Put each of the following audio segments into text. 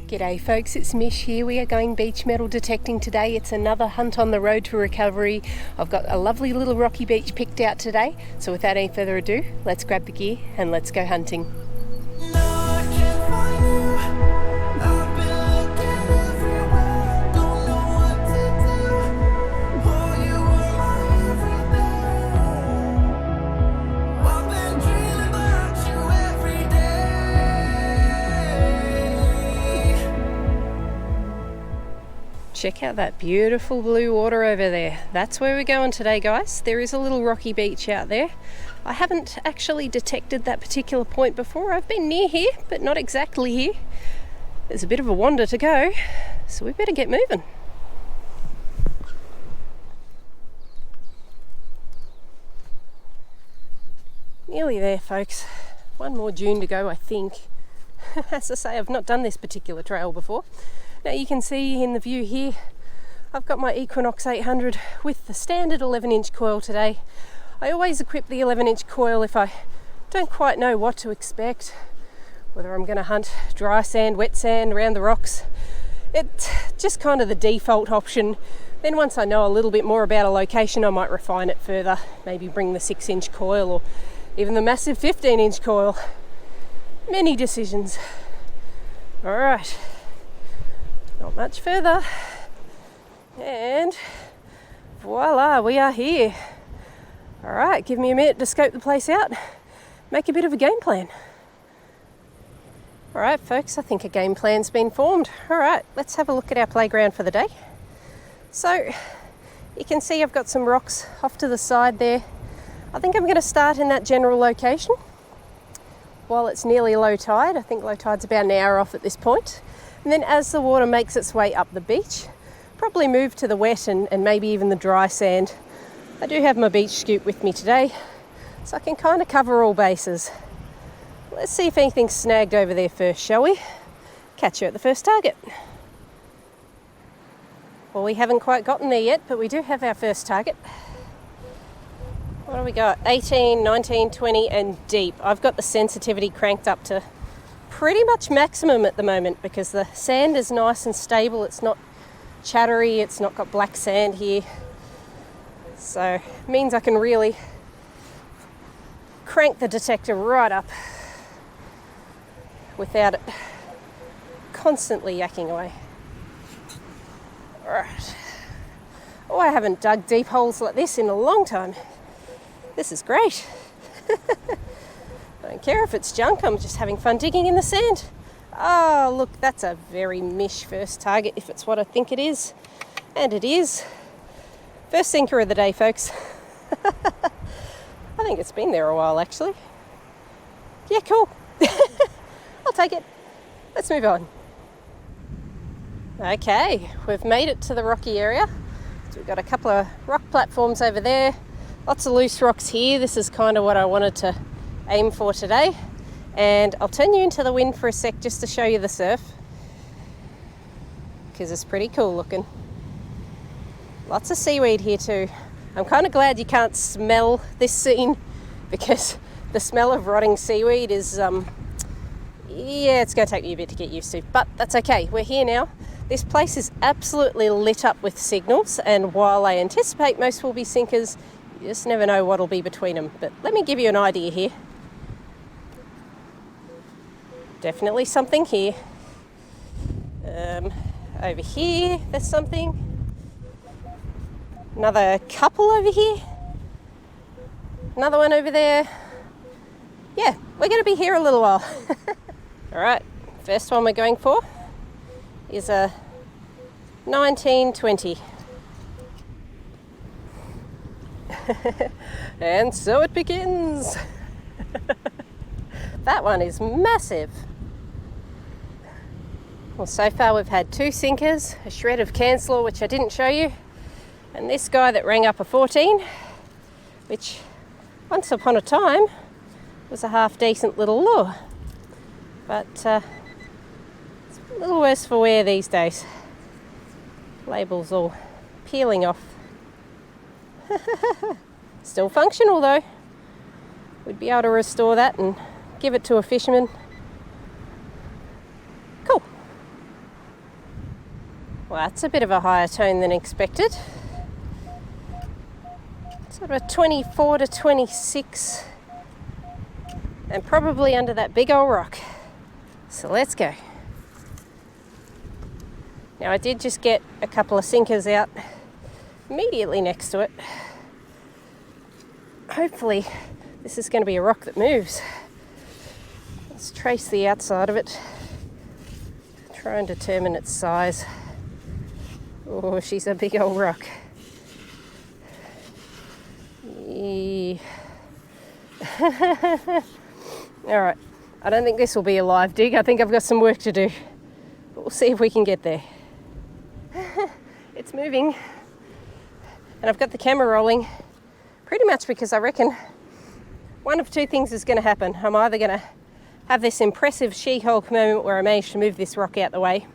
G'day folks, it's Mish here. We are going beach metal detecting today. It's another hunt on the road to recovery. I've got a lovely little rocky beach picked out today. So without any further ado, let's grab the gear and let's go hunting. Check out that beautiful blue water over there. That's where we're going today, guys. There is a little rocky beach out there. I haven't actually detected that particular point before. I've been near here, but not exactly here. There's a bit of a wander to go, so we better get moving. Nearly there, folks. One more dune to go, I think. As I say, I've not done this particular trail before. Now you can see in the view here, I've got my Equinox 800 with the standard 11-inch coil today. I always equip the 11-inch coil if I don't quite know what to expect, whether I'm going to hunt dry sand, wet sand, around the rocks. It's just kind of the default option. Then once I know a little bit more about a location, I might refine it further, maybe bring the 6-inch coil or even the massive 15-inch coil. Many decisions. All right. Not much further, and voila, we are here. All right, give me a minute to scope the place out, make a bit of a game plan. All right, folks, I think a game plan's been formed. All right, let's have a look at our playground for the day. So you can see I've got some rocks off to the side there. I think I'm going to start in that general location while it's nearly low tide. I think low tide's about an hour off at this point. And then as the water makes its way up the beach, probably move to the wet and maybe even the dry sand. I do have my beach scoop with me today, so I can kind of cover all bases. Let's see if anything's snagged over there first, shall we? Catch you at the first target. Well, we haven't quite gotten there yet, but we do have our first target. What do we got? 18, 19, 20 and deep. I've got the sensitivity cranked up to pretty much maximum at the moment because the sand is nice and stable. It's not chattery, it's not got black sand here, so it means I can really crank the detector right up without it constantly yakking away. Alright. Oh, I haven't dug deep holes like this in a long time. This is great. I don't care if it's junk, I'm just having fun digging in the sand. Oh, look, that's a very Mish first target, if it's what I think it is. And it is. First sinker of the day, folks. I think it's been there a while, actually. Yeah, cool. I'll take it. Let's move on. Okay, we've made it to the rocky area. So we've got a couple of rock platforms over there. Lots of loose rocks here. This is kind of what I wanted to aim for today, and I'll turn you into the wind for a sec just to show you the surf because it's pretty cool looking. Lots of seaweed here too. I'm kind of glad you can't smell this scene because the smell of rotting seaweed is yeah, it's going to take me a bit to get used to, but that's okay. We're here now. This place is absolutely lit up with signals, and while I anticipate most will be sinkers, you just never know what'll be between them. But let me give you an idea here. Definitely something here. Over here, there's something. Another couple over here. Another one over there. Yeah, we're going to be here a little while. All right, first one we're going for is a 1920. And so it begins. That one is massive. Well, so far we've had 2 sinkers, a shred of canceller, which I didn't show you, and this guy that rang up a 14, which once upon a time was a half decent little lure. But it's a little worse for wear these days. Labels all peeling off. Still functional though. We'd be able to restore that and give it to a fisherman. Cool. Well, that's a bit of a higher tone than expected. Sort of a 24 to 26, and probably under that big old rock. So let's go. Now I did just get a couple of sinkers out immediately next to it. Hopefully this is going to be a rock that moves. Let's trace the outside of it. Try and determine its size. Oh, she's a big old rock. Yeah. Alright, I don't think this will be a live dig. I think I've got some work to do. But we'll see if we can get there. It's moving. And I've got the camera rolling pretty much because I reckon one of two things is going to happen. I'm either going to have this impressive She-Hulk moment where I manage to move this rock out the way.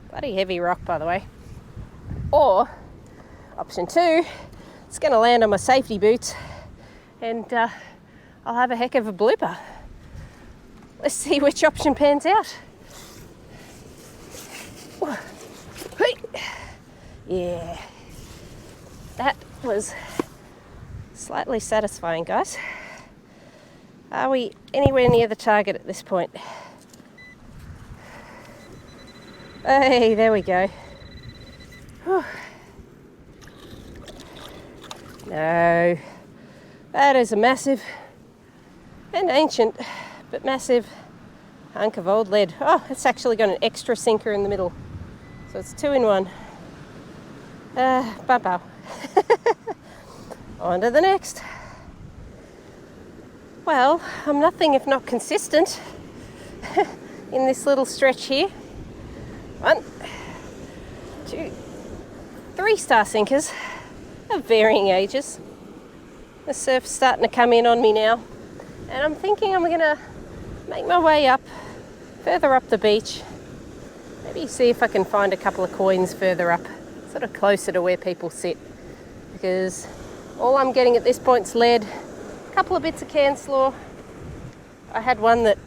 Bloody heavy rock, by the way. Or, option two, it's going to land on my safety boots and I'll have a heck of a blooper. Let's see which option pans out. Yeah, that was slightly satisfying, guys. Are we anywhere near the target at this point? Hey, there we go. Whew. No, that is a massive and ancient, but massive hunk of old lead. Oh, it's actually got an extra sinker in the middle. So it's 2 in 1. Bump. On to the next. Well, I'm nothing if not consistent in this little stretch here. 1, 2, 3 star sinkers of varying ages. The surf's starting to come in on me now, and I'm thinking I'm going to make my way up, further up the beach. Maybe see if I can find a couple of coins further up, sort of closer to where people sit, because all I'm getting at this point is lead, a couple of bits of can slaw. I had one that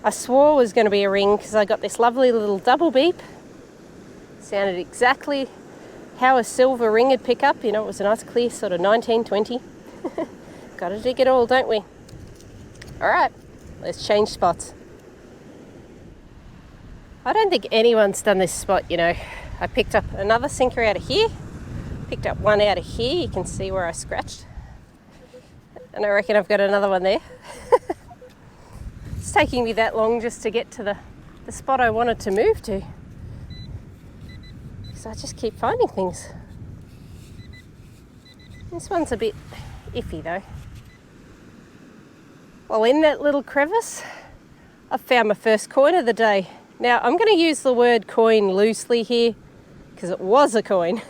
I swore was going to be a ring because I got this lovely little double beep. Sounded exactly how a silver ring would pick up. You know, it was a nice clear sort of 1920. Got to dig it all, don't we? All right, let's change spots. I don't think anyone's done this spot, you know. I picked up another sinker out of here, picked up one out of here. You can see where I scratched. And I reckon I've got another one there. It's taking me that long just to get to the spot I wanted to move to. Because I just keep finding things. This one's a bit iffy though. Well, in that little crevice, I've found my first coin of the day. Now, I'm going to use the word coin loosely here, because it was a coin.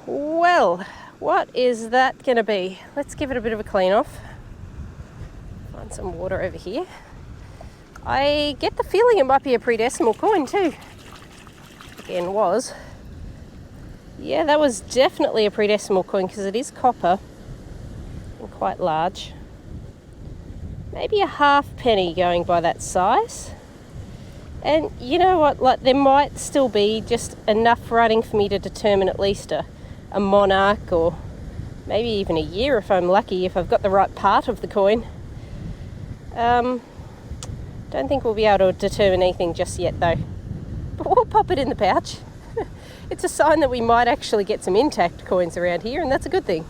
Well, what is that going to be? Let's give it a bit of a clean off. Find some water over here. I get the feeling it might be a pre-decimal coin too. Again, was. Yeah, that was definitely a pre-decimal coin because it is copper and quite large. Maybe a halfpenny going by that size. And you know what, like there might still be just enough writing for me to determine at least a monarch, or maybe even a year if I'm lucky, if I've got the right part of the coin. Don't think we'll be able to determine anything just yet though. But we'll pop it in the pouch. It's a sign that we might actually get some intact coins around here, and that's a good thing.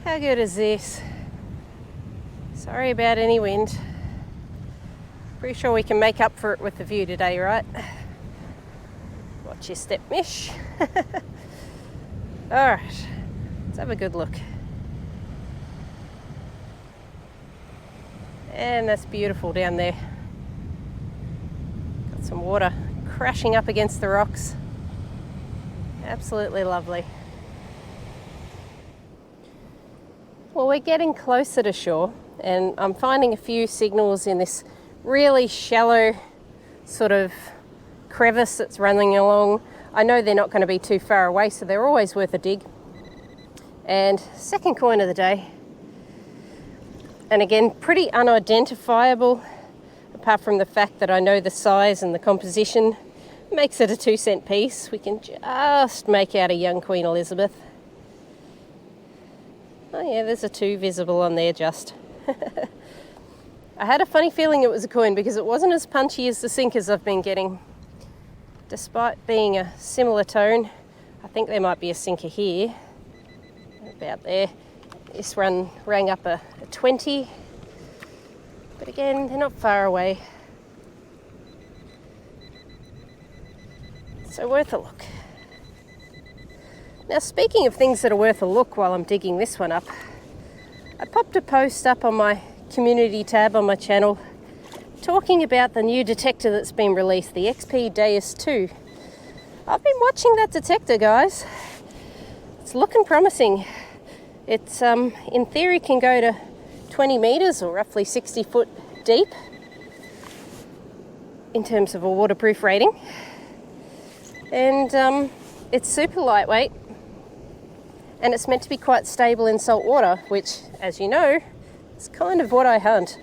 How good is this? Sorry about any wind. Pretty sure we can make up for it with the view today, right? Watch your step, Mish. Alright, let's have a good look. And that's beautiful down there. Got some water crashing up against the rocks. Absolutely lovely. Well, we're getting closer to shore, and I'm finding a few signals in this really shallow sort of crevice that's running along. I know they're not going to be too far away, so they're always worth a dig. And second coin of the day. And again, pretty unidentifiable. apart from the fact that I know the size and the composition makes it a 2-cent piece. We can just make out a young Queen Elizabeth. Oh yeah, there's a 2 visible on there just. I had a funny feeling it was a coin because it wasn't as punchy as the sinkers I've been getting. Despite being a similar tone, I think there might be a sinker here, about there. This one rang up a 20, but again, they're not far away. So worth a look. Now, speaking of things that are worth a look while I'm digging this one up, I popped a post up on my community tab on my channel talking about the new detector that's been released, the XP Deus 2. I've been watching that detector, guys. It's looking promising. It's in theory can go to 20 meters or roughly 60 foot deep in terms of a waterproof rating, and it's super lightweight, and it's meant to be quite stable in salt water, which, as you know, is kind of what I hunt.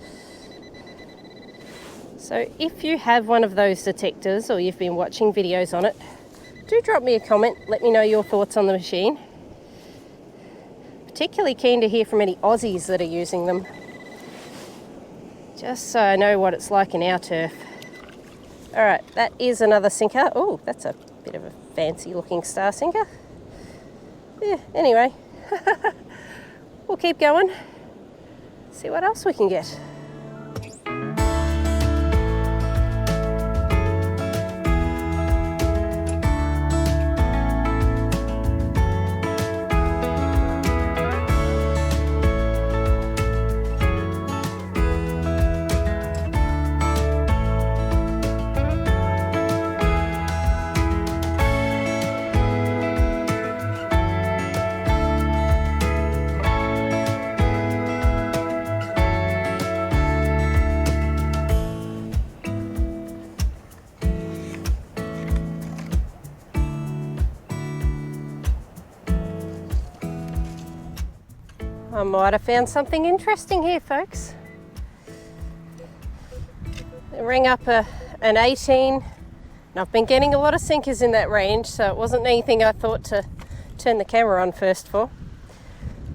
So if you have one of those detectors or you've been watching videos on it, do drop me a comment, let me know your thoughts on the machine. Particularly keen to hear from any Aussies that are using them, just so I know what it's like in our turf. Alright, that is another sinker. Oh, that's a bit of a fancy looking star sinker. Yeah, anyway, we'll keep going, see what else we can get. I might have found something interesting here, folks. They rang up an 18, and I've been getting a lot of sinkers in that range, so it wasn't anything I thought to turn the camera on first for.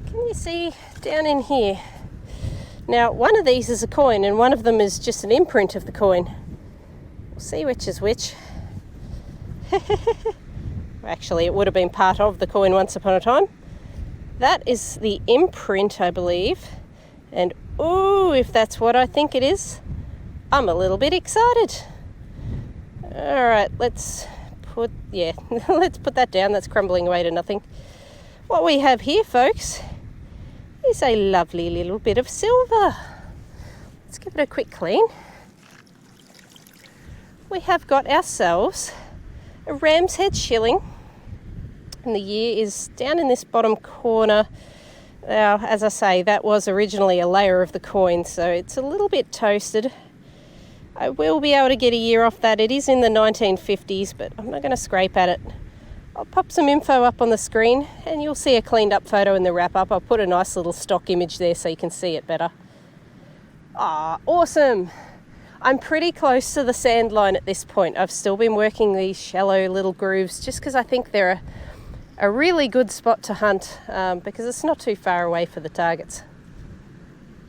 Can you see down in here? Now, one of these is a coin, and one of them is just an imprint of the coin. We'll see which is which. Actually, it would have been part of the coin once upon a time. That is the imprint, I believe. And ooh, if that's what I think it is, I'm a little bit excited. All right, let's put that down. That's crumbling away to nothing. What we have here, folks, is a lovely little bit of silver. Let's give it a quick clean. We have got ourselves a ram's head shilling. And the year is down in this bottom corner. Now, as I say, that was originally a layer of the coin, so it's a little bit toasted. I will be able to get a year off that. It is in the 1950s, but I'm not going to scrape at it. I'll pop some info up on the screen and you'll see a cleaned up photo in the wrap up. I'll put a nice little stock image there so you can see it better. Ah, awesome. I'm pretty close to the sand line at this point. I've still been working these shallow little grooves just because I think they're a really good spot to hunt because it's not too far away for the targets.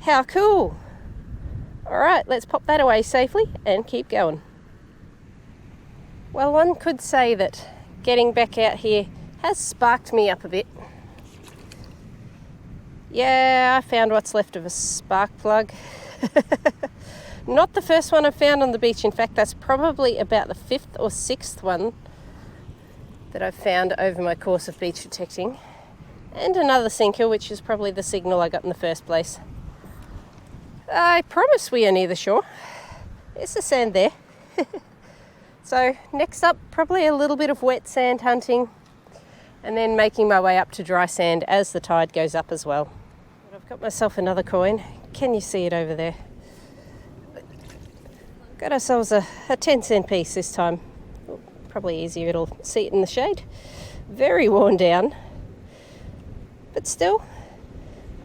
How cool! Alright, let's pop that away safely and keep going. Well, one could say that getting back out here has sparked me up a bit. Yeah, I found what's left of a spark plug. Not the first one I've found on the beach. In fact, that's probably about the 5th or 6th one that I've found over my course of beach detecting. And another sinker, which is probably the signal I got in the first place. I promise we are near the shore. There's the sand there. So next up, probably a little bit of wet sand hunting and then making my way up to dry sand as the tide goes up as well. But I've got myself another coin. Can you see it over there? Got ourselves a 10-cent piece this time. Probably easier, it'll see it in the shade. Very worn down, but still,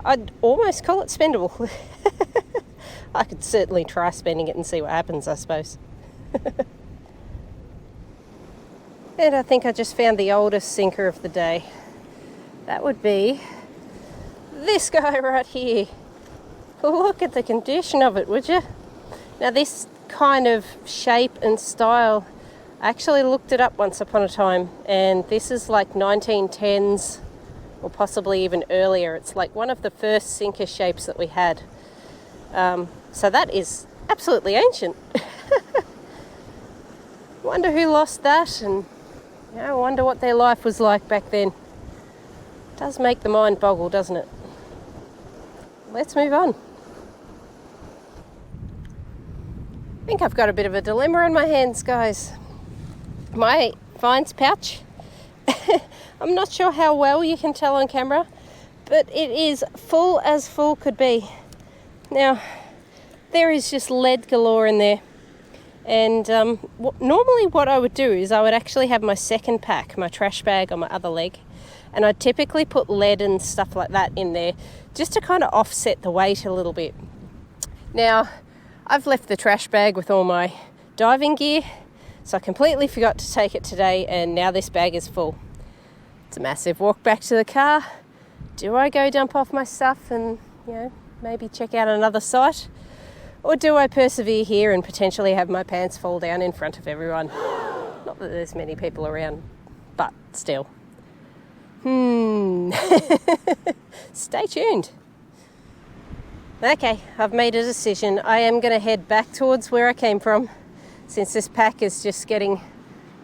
I'd almost call it spendable. I could certainly try spinning it and see what happens, I suppose. And I think I just found the oldest sinker of the day. That would be this guy right here. Look at the condition of it, would you? Now this kind of shape and style, I actually looked it up once upon a time, and this is like 1910s or possibly even earlier. It's like one of the first sinker shapes that we had. So that is absolutely ancient. Wonder who lost that, and I wonder what their life was like back then. It does make the mind boggle, doesn't it? Let's move on. I think I've got a bit of a dilemma in my hands, guys. My vines pouch, I'm not sure how well you can tell on camera, but it is full as full could be. Now, there is just lead galore in there. And normally what I would do is I would actually have my second pack, my trash bag on my other leg, and I'd typically put lead and stuff like that in there just to kind of offset the weight a little bit. Now, I've left the trash bag with all my diving gear, so I completely forgot to take it today, and now this bag is full. It's a massive walk back to the car. Do I go dump off my stuff and, maybe check out another site? Or do I persevere here and potentially have my pants fall down in front of everyone? Not that there's many people around, but still. Stay tuned. Okay, I've made a decision. I am going to head back towards where I came from, since this pack is just getting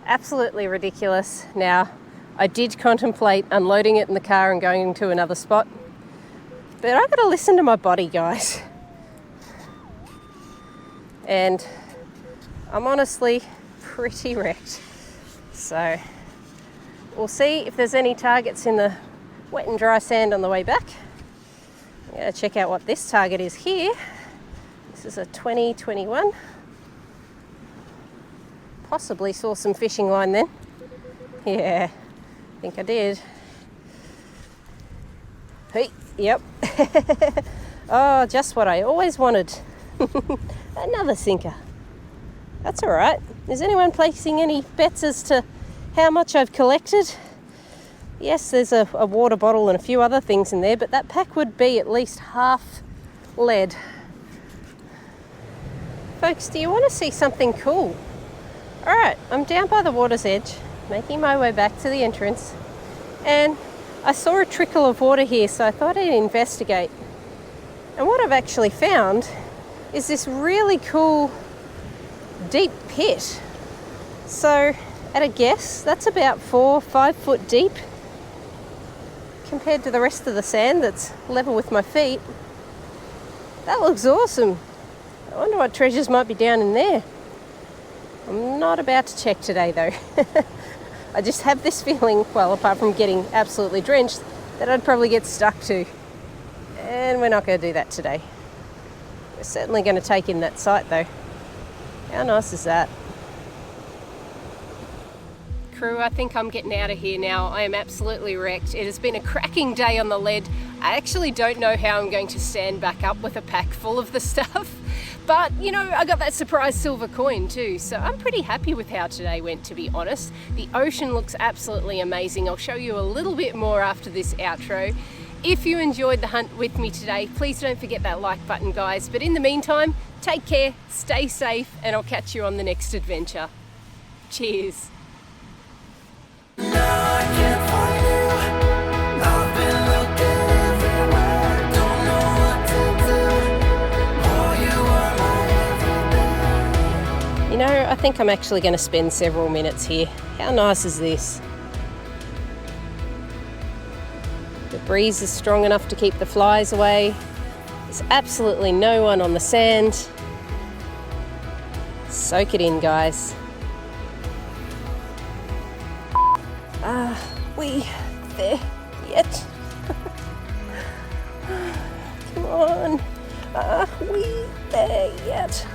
absolutely ridiculous. Now, I did contemplate unloading it in the car and going to another spot, but I've got to listen to my body, guys. And I'm honestly pretty wrecked. So we'll see if there's any targets in the wet and dry sand on the way back. I'm going to check out what this target is here. This is a 2021. Possibly saw some fishing line then. Yeah, I think I did. Hey, yep. Oh, just what I always wanted. Another sinker. That's all right. Is anyone placing any bets as to how much I've collected? Yes, there's a water bottle and a few other things in there, but that pack would be at least half lead. Folks, do you want to see something cool? All right, I'm down by the water's edge, making my way back to the entrance, and I saw a trickle of water here, so I thought I'd investigate. And what I've actually found is this really cool deep pit. So at a guess, that's about 4 or 5 foot deep compared to the rest of the sand that's level with my feet. That looks awesome. I wonder what treasures might be down in there. I'm not about to check today though. I just have this feeling, well, apart from getting absolutely drenched, that I'd probably get stuck too. And we're not going to do that today. We're certainly going to take in that site though. How nice is that? Crew, I think I'm getting out of here now. I am absolutely wrecked. It has been a cracking day on the lead. I actually don't know how I'm going to stand back up with a pack full of the stuff. But, I got that surprise silver coin too, so I'm pretty happy with how today went, to be honest. The ocean looks absolutely amazing. I'll show you a little bit more after this outro. If you enjoyed the hunt with me today, please don't forget that like button, guys. But in the meantime, take care, stay safe, and I'll catch you on the next adventure. Cheers. I think I'm actually going to spend several minutes here. How nice is this? The breeze is strong enough to keep the flies away. There's absolutely no one on the sand. Soak it in, guys. Are we there yet? Come on. Are we there yet?